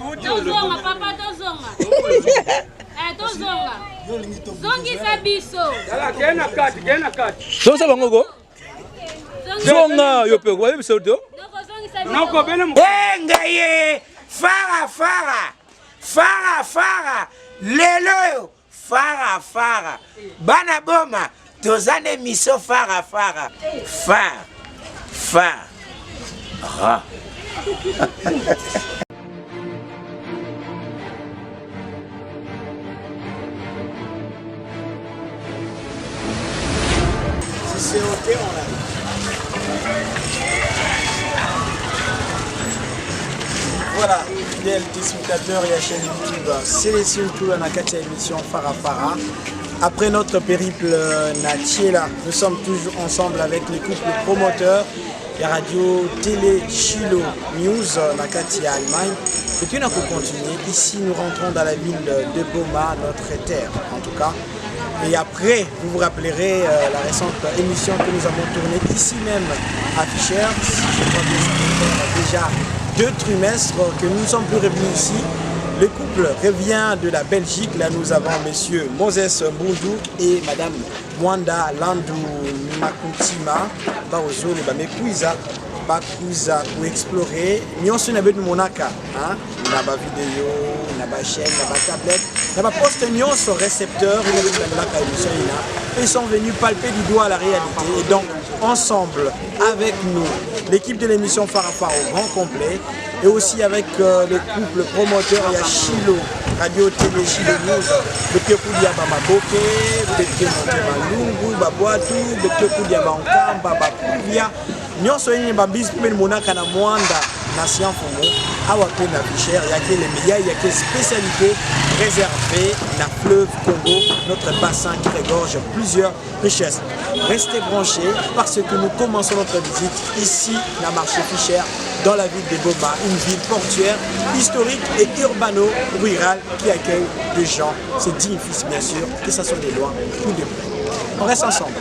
Tozonga, papa, tozonga. Tozonga. Zongi sabiso. Kena kati. Zonga bangogo. Zonga yo pe ko biso do. Noko bene mo. Ngaye fara lelo fara bana boma tozane miso fara C'est ok, on l'a. Voilà, fidèles téléspectateurs et la chaîne YouTube, sélection tout la nakati émission Farafara. Après notre périple Natiela, nous sommes toujours ensemble avec les couples promoteurs de radio Télé Chilo News Nakati Allemagne. Et puis on a continuer. Ici, nous rentrons dans la ville de Boma, notre terre en tout cas. Et après, vous vous rappellerez la récente émission que nous avons tournée ici même à Fischer. Je crois que ça fait déjà 2 trimestres que nous ne sommes plus revenus ici. Le couple revient de la Belgique. Là, nous avons monsieur Moses Boudou et madame Mwanda Landou Makutima. Baozo le Bamekuiza. Bakuza pour explorer. Nous sommes en Monaka. Na ba vidéo, na ba chaîne, na ba tablette, na ba poste sur récepteur. Ils sont venus palper du doigt la réalité. Et donc, ensemble, avec nous, l'équipe de l'émission Farafara au grand complet, et aussi avec le couple promoteur Yachilo, Radio Télé Chilo News, le Kekudia Bamaboke, le Kekudia Malungu, Baboatu, le Kekudia Bankamba, Bakuvia, nous sommes Babis pour le Monaka na Mwanda, Nation Fomo, Awape na Fischer, il y a que les médias, il y a que spécialités réservées na fleuve Congo, notre bassin qui regorge plusieurs richesses. Restez branchés parce que nous commençons notre visite ici, na marché Fischer, dans la ville de Boma, une ville portuaire, historique et urbano-rurale qui accueille des gens. C'est digne fils bien sûr, que ce soit des loin ou des près. On reste ensemble.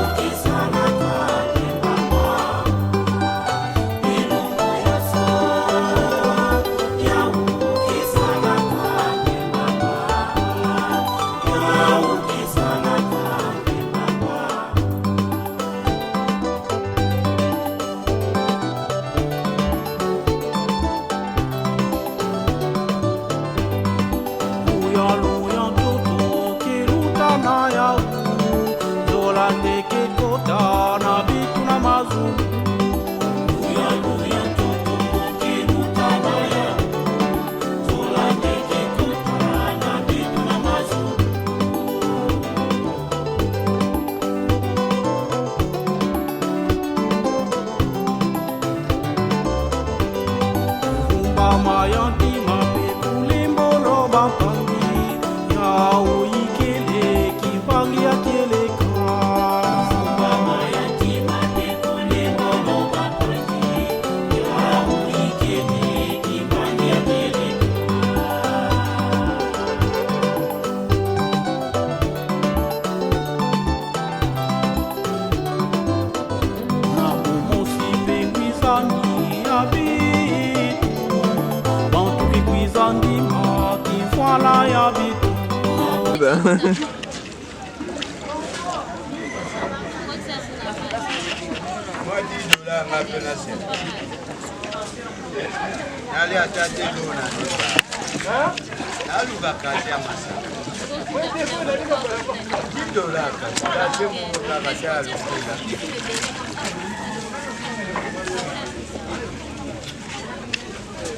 Kiss Mama yanti mape kulimbolo bapangi ya uikele kipangi ya keleka. Mama yanti mape kulimbolo bapangi ya uikele kipangi ya keleka. Na umusi penguisani ya bitu bantu kikuizandi ma kifwala ya bitu.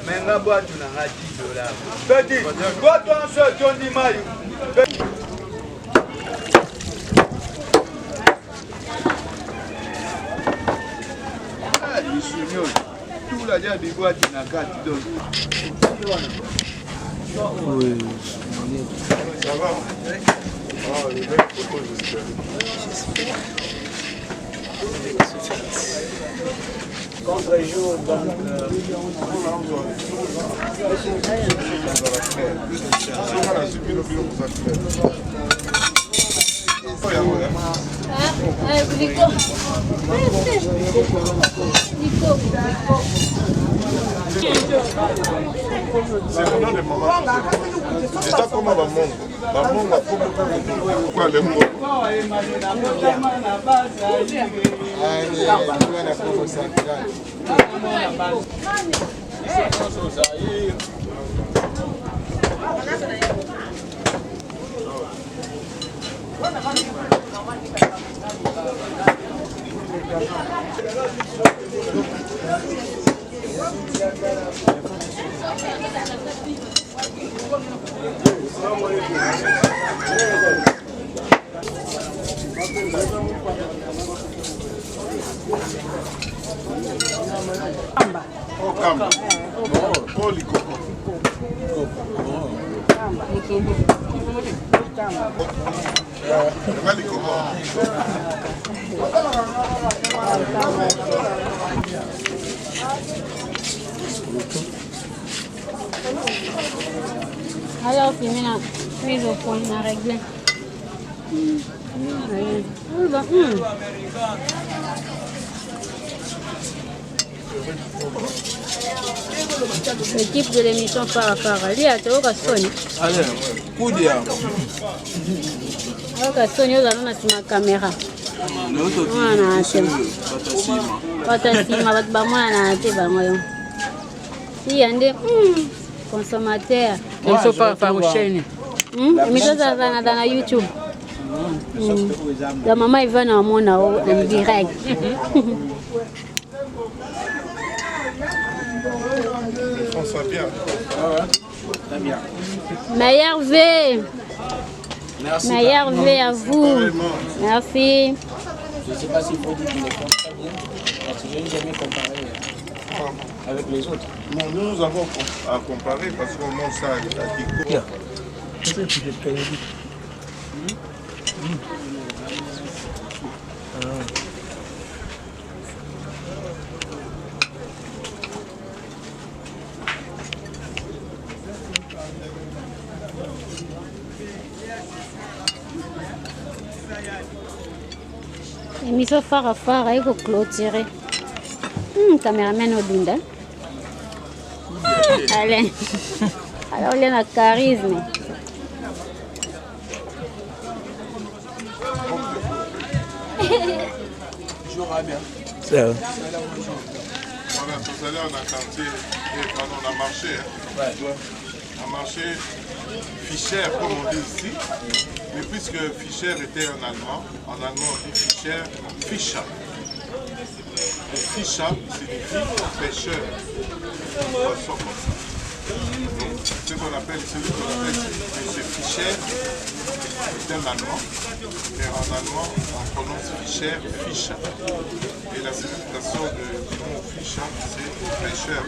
Menga boîte na $10. Petit, toi toi seul tu dis maillot. Tout la dia des boîtes na 4 donc. Oui. Ça va. Ah, le mec propose. Contre-jour, donc. C'est le nom de maman. C'est ça comment va mon. Maman va pourquoi le mot. Oh, Kamba. Oh, Likoko. Alors, c'est maintenant, mise au point, on a réglé. L'équipe de l'émission Fara Fara, lui a été au Gassoni. Allez, coup de ya. Au Gassoni, nous allons sur ma caméra. Voilà, c'est bon. Batasima, batbamwana, c'est bon. Il y a des consommateurs. Il faut pas faire au chaîne. Émission ça dans YouTube. La maman il va dans mon en direct. François bien. Très bien. Meilleur V. Merci. Meilleur V à vous. Merci. Je ne sais pas s'il faut dire qu'il est très bien, parce que je n'ai jamais comparé avec les autres. Non, nous avons à comparer parce qu'on mange ça à Kiko. Émission Fara Fara, il faut clôturer. Caméraman Odunda. Allez. Alors, il y a un charisme. Voilà, tout à l'heure on a tenté, on a marché. On a marché Fischer, comme on dit ici. Mais puisque Fischer était en allemand on dit Fischer, Fischer. Et Fischer signifie pêcheur. Poisson comme ça. Donc, ce qu'on appelle, celui qu'on appelle M. Fischer est un allemand. Et en allemand, on prononce Fischer, Fischer. Et la signification du mot Fischer, c'est Fischer.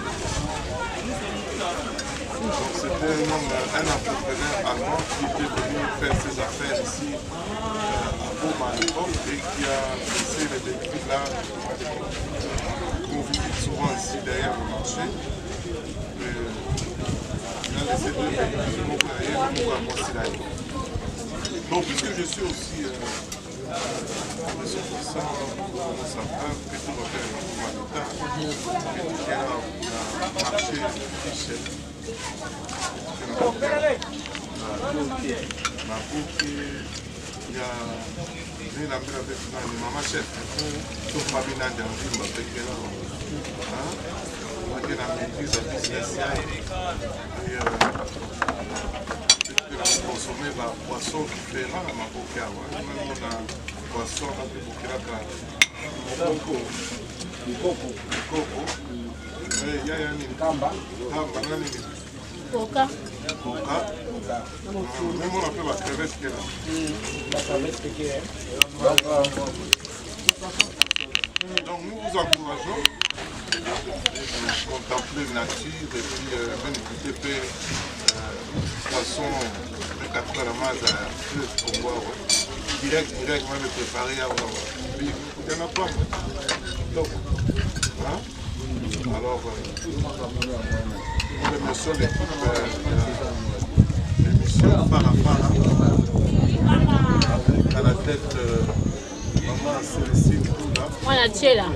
Donc c'était un entrepreneur allemand qui était venu faire ses affaires ici à Boma à l'époque et qui a laissé les véhicules là qu'on visite souvent ici derrière le marché. Il a laissé 2 véhicules, mon frère, mon frère. Donc puisque je suis aussi ressortissant de sa femme, que tout va faire un marché Fischer. Maman chef, tout famille n'a pas envie de me faire que la maîtrise de business, consommer la poisson qui fait là, ma boca, la poisson la plus boca, le coco, il y a une tamba, Coca. Même on appelle la crevette qui est là. La crevette qui est là. Donc nous vous encourageons à contempler la nature et puis même écouter de façon de 4 heures à direct, même préparé à il y en a pas. Donc, alors, nous remercions l'équipe l'émission Farafara à la tête maman Célestine Koula. On a tué là.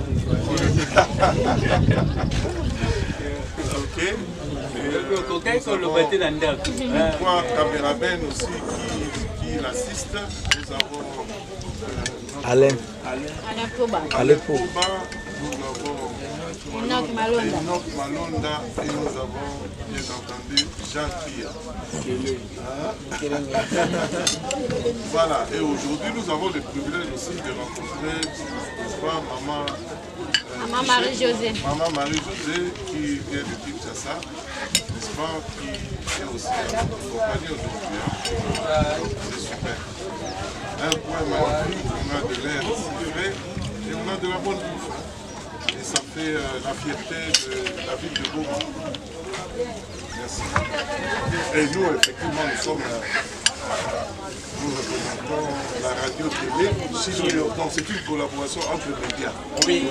Ok. Moi, caméraman aussi qui l'assiste. Nous avons Alain. Alain Koba. Alain Koba. Nous avons Enoch Malonda. Enoch Malonda et nous avons bien entendu Jean Kia. Voilà, et aujourd'hui nous avons le privilège aussi de rencontrer Maman Marie-Josée. Maman Marie-Josée qui vient de Kinshasa, n'est-ce pas, qui est aussi accompagnée aujourd'hui. C'est super. Un point magnifique, on a de l'air ici frais et on a de la bonne bouffe. Et ça fait la fierté de la ville de Boma. Merci. Et nous, effectivement, nous représentons la radio-télé Chino. Donc c'est une collaboration entre les médias. Oui. Il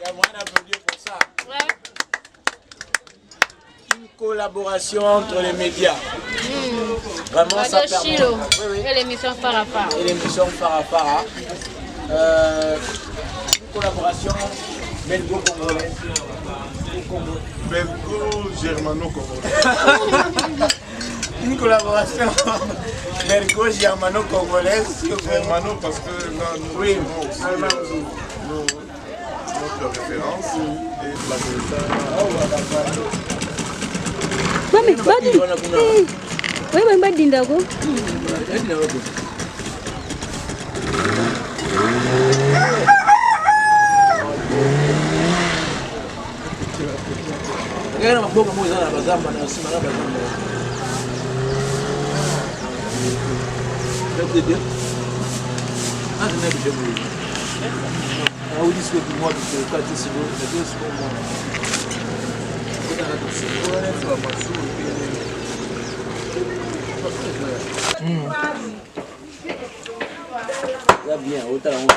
y a moyen d'applaudir pour ça. Une collaboration entre les médias. Vraiment, ça permet. Et l'émission Farafara. Et l'émission Farafara. Une collaboration belgo-congolaise. Belgo-germano-congolaise. Une collaboration belgo-germano-congolaise. Germano parce que là, nous avons aussi notre référence. Et Regarde ma boca moi na bazamba na sima na bazamba. Deve ter. Ah, não é que eu vou. Ah, o disco do modo que eu quase seguro, é Deus como. Quando ela tá segura, né, foi uma sua. Tá bem, outra onda.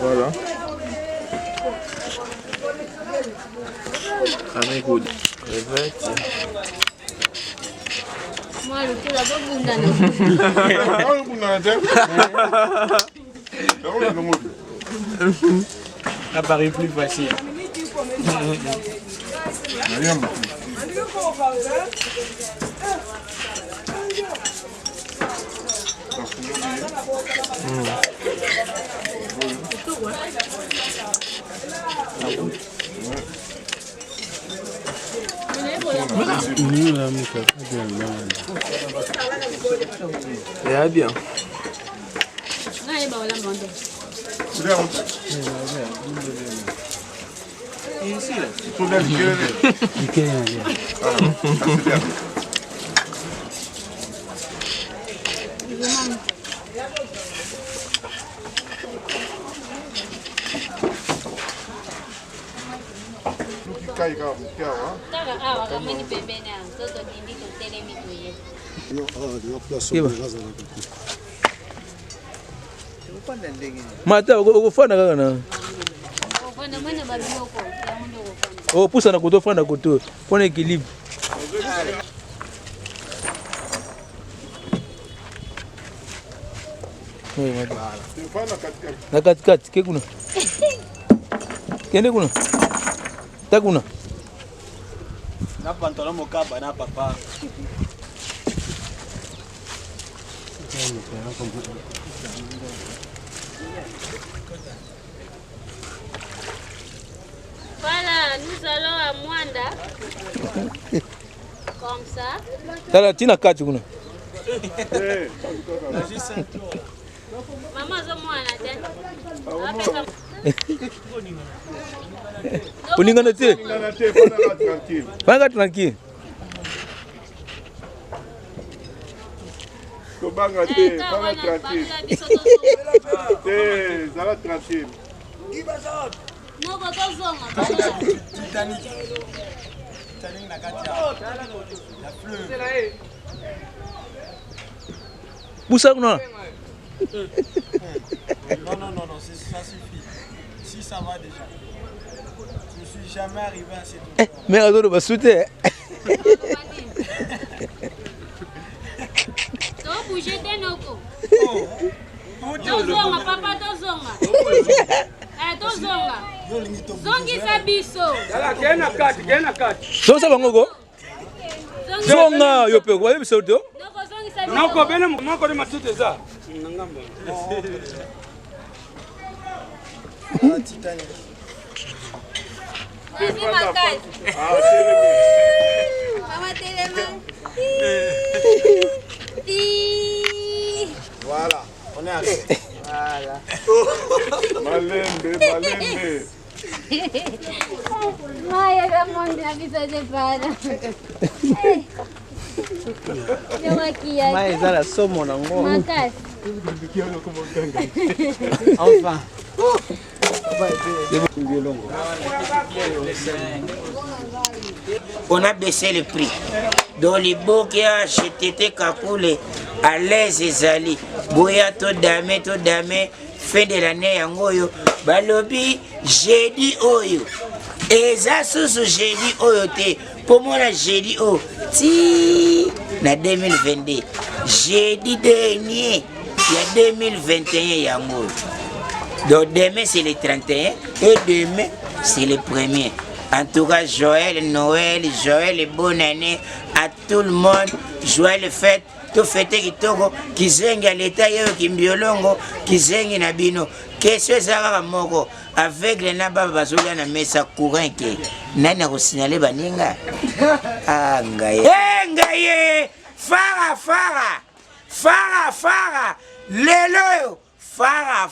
Voilà. Avec vous. Crevette. Moi, le coup là-bas, Ça paraît plus facile. C'est bien. c'est bien. Ici là. tourner le cœur. Voilà, ça c'est bien. Mata ukufana kaka na. Oh pusa na kuto fana kuto. Pone équilibre. Na katikati ke kuna. Kende kuna. Ta kuna. Na pantalon mokaba na papa. Voilà, nous allons à Mwanda. Comme ça. Tala tina kati kuna. Maman zo mwana tena. Uningana te. Tranquille. Panga tranquille. Kobanga te, pas tranquille. Ça va tranquille. Non, pas zonga. Titanic na kati ya fleuve. Pusa kuna. Non, ça suffit. Si ça va déjà. Je suis jamais arrivé à cette hauteur. Mais adoro basute. Donc bouger tes noko. Tozonga papa tozonga. Tozonga. Zongi sabiso. Dala kena kati. Zonga bangoko. Zonga yope kwa hivi sauti. Noko zongi sabiso. Noko bene moko de matete za. Ngamba. Titanic. Vas-y ma case. Maman téléman. Voilà, on est arrivé. Voilà. Malembe. Maya Ramon avisa de para. Le maquillage. Mais ça la somme mon ango. Ma case. Enfin. On a baissé le prix. Dans les beaux qui a acheté tes capoulés, à l'aise et zali. Boya to dame, fin de l'année yangoyo. Balobi, jeudi oyo. Eza susu jeudi oyo te. Pour moi, la jeudi oyo. Ti, na 2022. Jeudi dernier, il y a 2021 yangoyo. Donc demain c'est le 31 et demain c'est le 1er. En tout cas, Joël, Noël, Joël et bonne année à tout le monde. Joël fête, tout fête qui togo, qui zengi à l'état qui mbiolongo, qui zengi na bino. Qu'est-ce que ça va moko avec les naba bazolia na mesa courant ke nani ko signaler baninga. Ah ngaye. Ngaye, fara. Lelo Fara.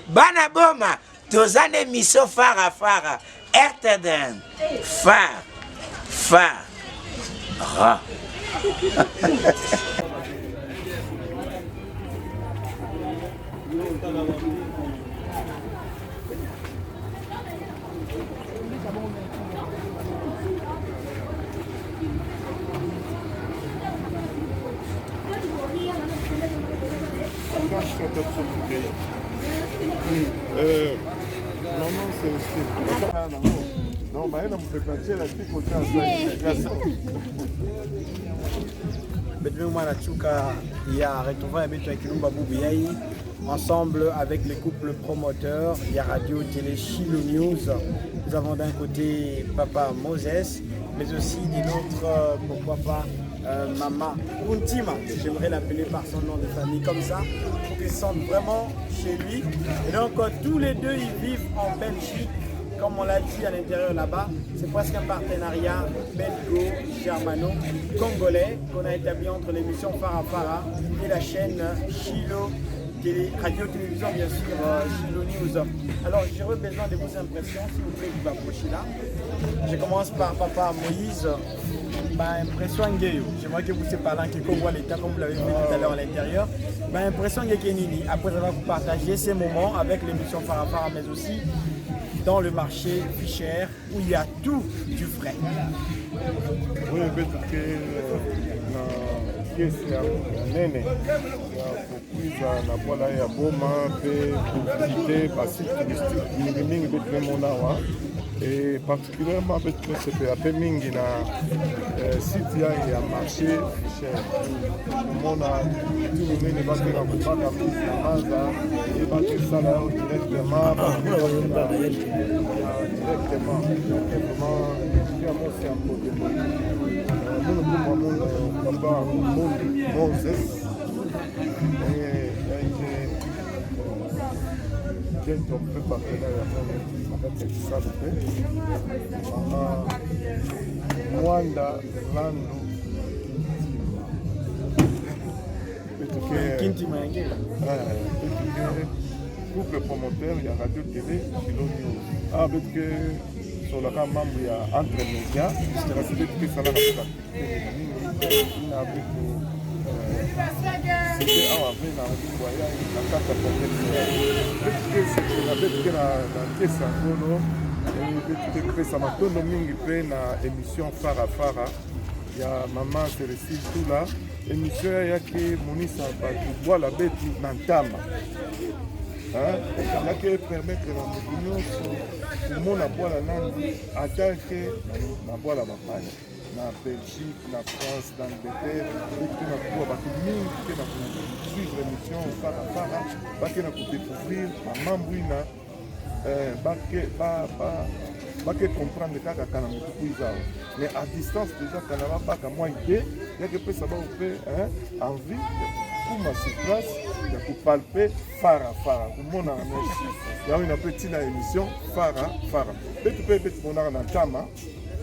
Bana boma, tozane miso Fara. Ertadan. Fara. Maman, c'est aussi. Non, mais elle me fait penser la petite côté. Ensemble avec les couples promoteurs, il y a Radio Télé Chilo News. Nous avons d'un côté Papa Moses, mais aussi d'une autre, pourquoi pas, Maman Untima. J'aimerais l'appeler par son nom de famille comme ça, pour qu'il se sente vraiment chez lui. Et donc tous les deux ils vivent en Belgique. Comme on l'a dit à l'intérieur là-bas, c'est presque un partenariat belgo-germano-congolais qu'on a établi entre l'émission Fara et la chaîne Chilo Radio-Télévision, bien sûr, Chilo News. Alors j'aurais besoin de vos impressions, s'il vous plaît, vous approchez là. Je commence par Papa Moïse. Impression Ngueyo. J'aimerais que vous se parlez en voit l'état comme vous l'avez vu tout à l'heure à l'intérieur. Impression Ngueyo, après avoir partagé ces moments avec l'émission Farafara, mais aussi dans le marché Fischer où il y a tout du frais. Oui, parce que na kesi ya nene ya kokuiza na bwala ya boma mpe kovisite basite touristique mingimingi mpe tumemona awa et particulièrement mpe tumesepela mpe mingi na site ya marché Fischer komona tu minene bakena kobaka mbisi na manza e bakesala yango directement directement c'est un peu de papa Moses et j'ai un peu partenaire avec ça Mwanda Lando couple promoteur il y a radio télé Shilo News avec sur le cas membre entre médias, c'est la société qui s'en a c'était émission Farafara. Il y a maman Célestine tout là. Émission il y a qui Monisa boit la bête Nantama. Il qui permettre la tout le boire la langue à tel que na boire la bataille na Belgique, na France, dans l'Angleterre, et que na pouvoir suivre l'émission Farafara, parce que na découvrir ma mambrina, pas que comprendre le cas quand on mais à distance déjà quand on va pas moi idée, il y a que ça va vous faire envie pour ma place de palper Farafara. Pour mon ami, il y a une petite émission Farafara. Et tu peux être mon ami en Tama,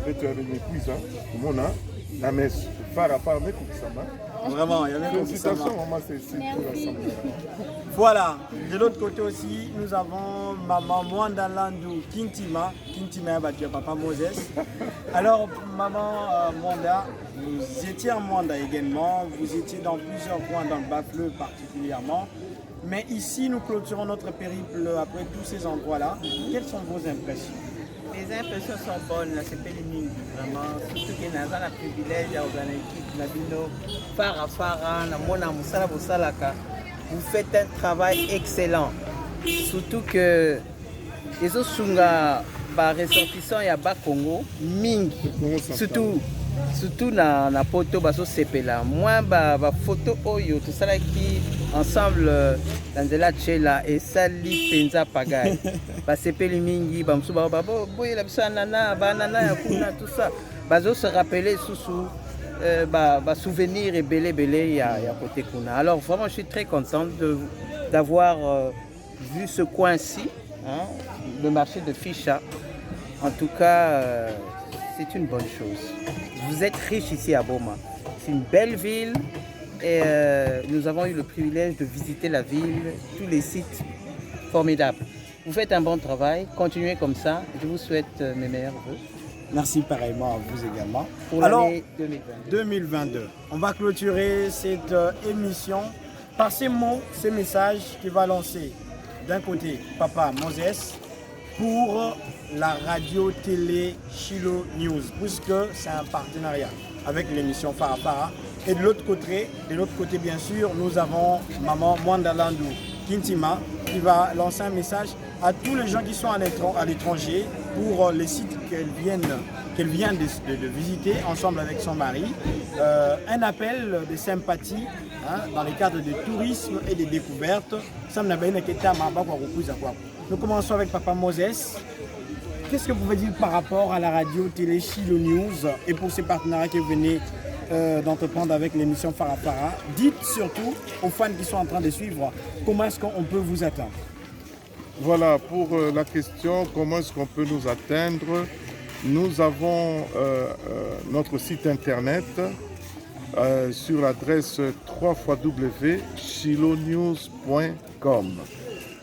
et tu as une épouse pour mon ami la messe Farafara, mais tout ça. Vraiment, il y avait une voilà, de l'autre côté aussi, nous avons maman Mwanda Landou Kintima battu papa Moses. Alors, maman Mwanda, vous étiez en Mwanda également, vous étiez dans plusieurs coins dans le Bas-Fleuve particulièrement. Mais ici, nous clôturons notre périple après tous ces endroits-là. Quelles sont vos impressions? Les impressions sont bonnes, c'est pas limite, vraiment. Surtout que nous avons le privilège d'organiser l'équipe Farafara, vous faites un travail excellent. Surtout que les autres ressortissants et bas Congo, surtout dans la photo baso sepela. Moi photo oyo tout ça qui ensemble dans la tchela et sali penza pagay. Sepeli mingi bamsu boy la bisa nana banana ya kuna tout ça. Bazo se rappeler sous souvenir et belé ya côté kuna. Alors vraiment je suis très contente d'avoir vu ce coin-ci, hein, le marché de Fischer. En tout cas, c'est une bonne chose. Vous êtes riche ici à Boma. C'est une belle ville et nous avons eu le privilège de visiter la ville, tous les sites formidables. Vous faites un bon travail, continuez comme ça. Je vous souhaite mes meilleurs vœux. Merci pareillement à vous également. Pour l'année 2022. On va clôturer cette émission par ces mots, ces messages qu'il va lancer. D'un côté, Papa Moses, pour la radio-télé Shilo News, puisque c'est un partenariat avec l'émission Farafara. Et de l'autre côté, bien sûr, nous avons maman Mwanda Landou Kintima qui va lancer un message à tous les gens qui sont à l'étranger pour les sites qu'elle vient de visiter ensemble avec son mari. Un appel de sympathie, hein, dans le cadre du tourisme et des découvertes. Nous commençons avec Papa Moses. Qu'est-ce que vous pouvez dire par rapport à la radio-télé Shilo News et pour ces partenariats que vous venez d'entreprendre avec l'émission Farafara? Dites surtout aux fans qui sont en train de suivre comment est-ce qu'on peut vous atteindre. Voilà, pour la question, comment est-ce qu'on peut nous atteindre? Nous avons notre site internet sur l'adresse www.shilonews.com.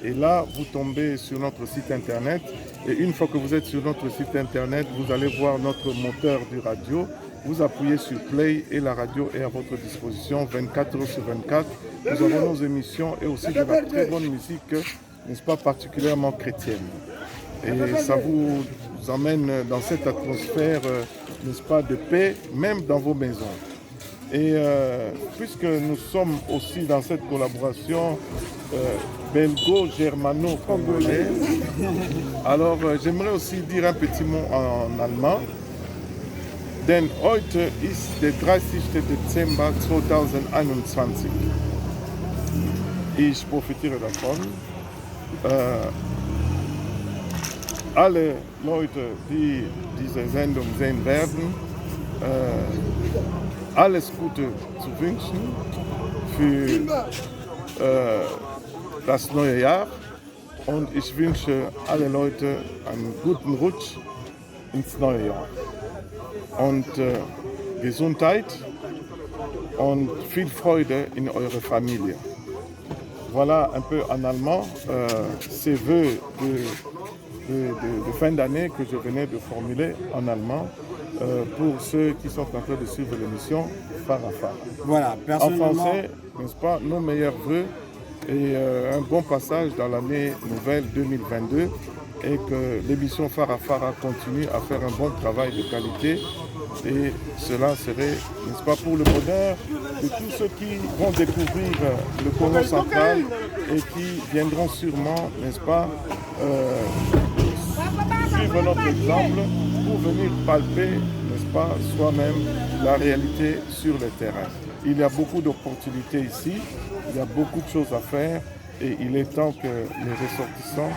Et là, vous tombez sur notre site internet Et une fois que vous êtes sur notre site internet, vous allez voir notre moteur du radio. Vous appuyez sur Play et la radio est à votre disposition 24 heures sur 24. Nous avons nos émissions et aussi de la très bonne musique, n'est-ce pas, particulièrement chrétienne. Et ça vous emmène dans cette atmosphère, n'est-ce pas, de paix, même dans vos maisons. Et puisque nous sommes aussi dans cette collaboration belgo-germano-congolaise, alors j'aimerais aussi dire un petit mot en allemand. Denn heute ist der 30. Dezember 2021. Ich profitiere davon. Alle Leute, die diese Sendung sehen werden, alles Gute zu wünschen für das neue Jahr. Und ich wünsche alle Leute einen guten Rutsch ins neue Jahr. Und Gesundheit und viel Freude in eurer Familie. Voilà un peu en allemand ces vœux de fin d'année que je venais de formuler en allemand pour ceux qui sont en train de suivre l'émission Phare à Phare. Voilà, En français, n'est-ce pas, nos meilleurs vœux et un bon passage dans l'année nouvelle 2022 et que l'émission Phare à Phare continue à faire un bon travail de qualité. Et cela serait, n'est-ce pas, pour le bonheur de tous ceux qui vont découvrir le Congo central et qui viendront sûrement, n'est-ce pas, suivre notre exemple pour venir palper, n'est-ce pas, soi-même la réalité sur le terrain. Il y a beaucoup d'opportunités ici, il y a beaucoup de choses à faire et il est temps que les ressortissants,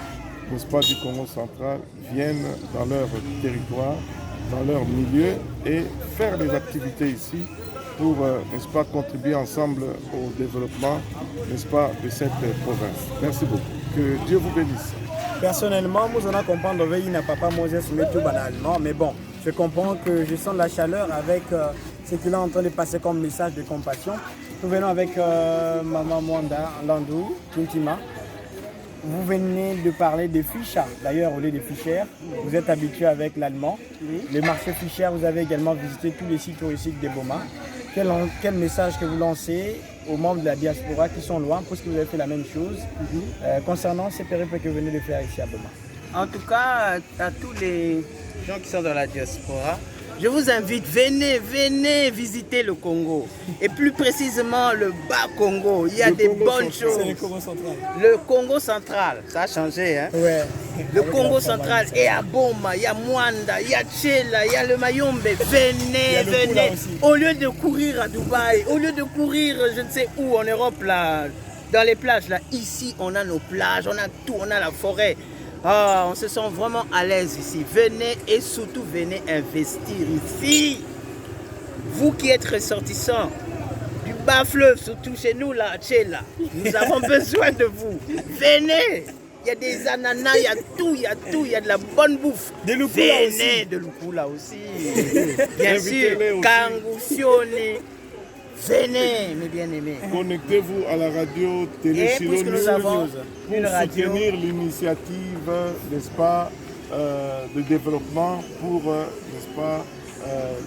n'est-ce pas, du Congo central viennent dans leur territoire, dans leur milieu et faire des activités ici pour, n'est-ce pas, contribuer ensemble au développement, n'est-ce pas, de cette province. Merci beaucoup. Que Dieu vous bénisse. Personnellement, nous allons comprendre que il n'a pas Moses mais tout banalement, mais bon, je comprends que je sens de la chaleur avec ce qu'il est en train de passer comme message de compassion. Nous venons avec Maman Mwanda Landou, Kintima. Vous venez de parler des Fischer, d'ailleurs au lieu des Fischer, vous êtes habitué avec l'allemand. Le marché Fischer, vous avez également visité tous les sites touristiques des Boma. Quel message que vous lancez aux membres de la diaspora qui sont loin, puisque vous avez fait la même chose, concernant ces périples que vous venez de faire ici à Boma? En tout cas, à tous les gens qui sont dans la diaspora, je vous invite, venez visiter le Congo. Et plus précisément le Bas-Congo. Il y a des bonnes choses. C'est le Congo central. Le Congo central, ça a changé. Hein? Ouais. Le Congo central est à Boma, il y a Mwanda, il y a Tchela, il y a le Mayombe. Venez. Au lieu de courir à Dubaï, au lieu de courir je ne sais où en Europe, là, dans les plages, là, ici on a nos plages, on a tout, on a la forêt. Oh, on se sent vraiment à l'aise ici. Venez et surtout venez investir ici. Vous qui êtes ressortissants du bas-fleuve, surtout chez nous là, Tchela, nous avons besoin de vous. Venez. Il y a des ananas, il y a tout, il y a de la bonne bouffe. Venez de Lukula aussi. Bien sûr, Kangusione. Venez, mes bien-aimés. Connectez-vous à la radio Télé Et puisque nous avons une pour radio, soutenir l'initiative, n'est-ce pas, de développement pour, n'est-ce pas,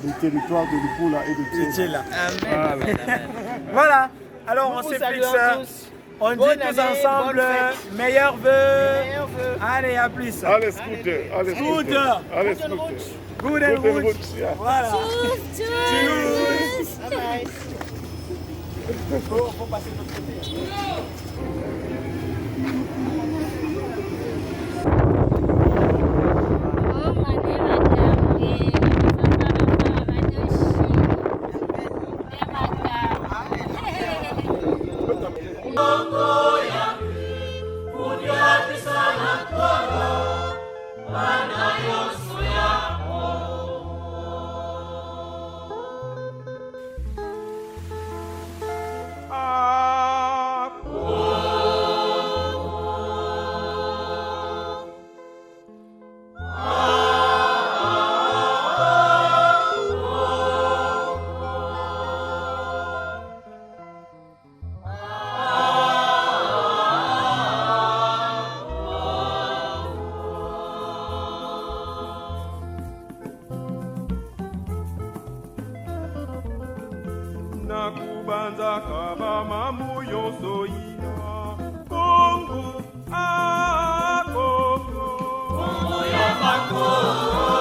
les territoires de Lukula et de Tchela. Amen. Voilà, alors on Nous vous s'explique saluons ça. tous. On dit Bonne tous année, ensemble, bonne fête. meilleurs vœux. Meilleurs vœux. Allez, à plus. Alles Gute, alles Gute, Gute. alles Gute. Good and Guten good. Rutsch, ja. Voilà. Bye. Faut passer de l'autre côté. panza kaba mamu yonso ina Kongo a Kongo Kongo ya Kongo